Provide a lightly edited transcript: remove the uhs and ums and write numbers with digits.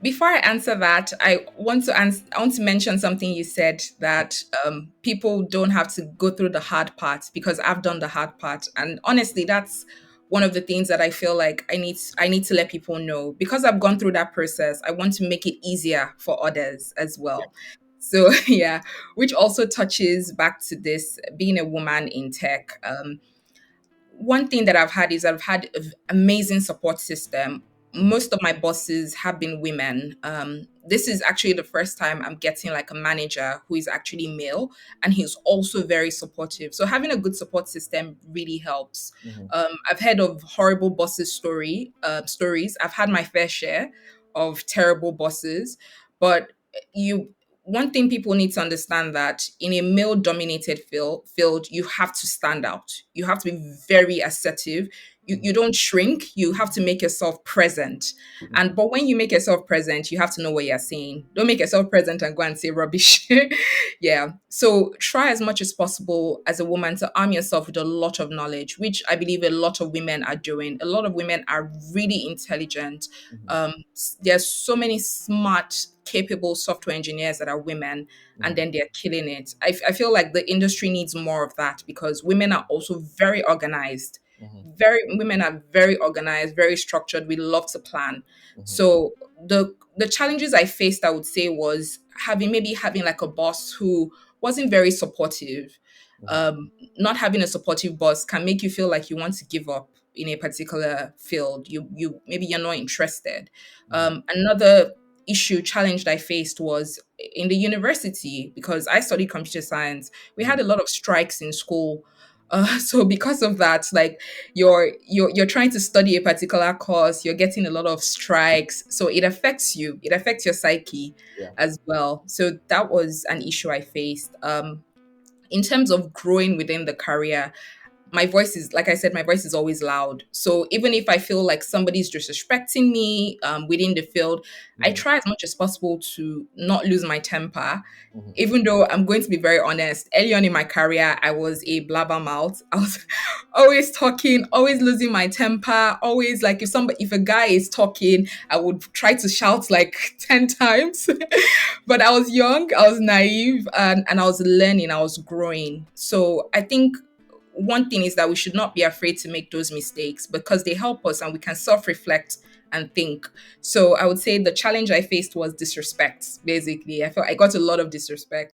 Before I answer that, I want to mention something you said that people don't have to go through the hard part because I've done the hard part, and honestly, that's one of the things that I feel like I need to let people know because I've gone through that process. I want to make it easier for others as Yeah. well. So yeah, which also touches back to this being a woman in tech. One thing that I've had is I've had an amazing support system. Mhm. Most of my bosses have been women. This is actually the first time I'm getting like a manager who is actually male, and he's also very supportive. So having a good support system really helps. Mhm. I've heard of horrible bosses stories. I've had my fair share of terrible bosses, but you one thing people need to understand that in a male dominated field you have to stand out, you have to be very assertive, Mhm. you don't shrink, you have to make yourself present. Mhm. And but when you make yourself present, you have to know what you're saying. Don't make yourself present and go and say rubbish. Yeah, so try as much as possible as a woman to arm yourself with a lot of knowledge, which I believe a lot of women are doing. A lot of women are really intelligent. Mhm. There's so many smart, capable software engineers that are women, and Mhm. then they're killing it. I feel like the industry needs more of that because women are also very organized. Mhm. Very women are very organized, very structured. We love to plan. Mhm. So the challenges I faced, I would say, was having like a boss who wasn't very supportive. Mhm. Not having a supportive boss can make you feel like you want to give up in a particular field. You maybe you're not interested. Mhm. Another issue challenge that I faced was in the university because I studied computer science. We Mhm. had a lot of strikes in school. So because of that, like you're trying to study a particular course, you're getting a lot of strikes, so it affects you. It affects your psyche Yeah. as well. So that was an issue I faced. In terms of growing within the career, my voice is, like I said, my voice is always loud. So even if I feel like somebody's disrespecting me within the field, I Mhm. try as much as possible to not lose my temper. Mhm. Even though I'm going to be very honest, early on in my career, I was a blabbermouth. I was always talking, always losing my temper, always like if a guy is talking, I would try to shout like 10 times. But I was young, I was naive, and I was learning, I was growing. So I think one thing is that we should not be afraid to make those mistakes because they help us and we can self-reflect and think. So I would say the challenge I faced was disrespect. Basically, I felt I got a lot of disrespect.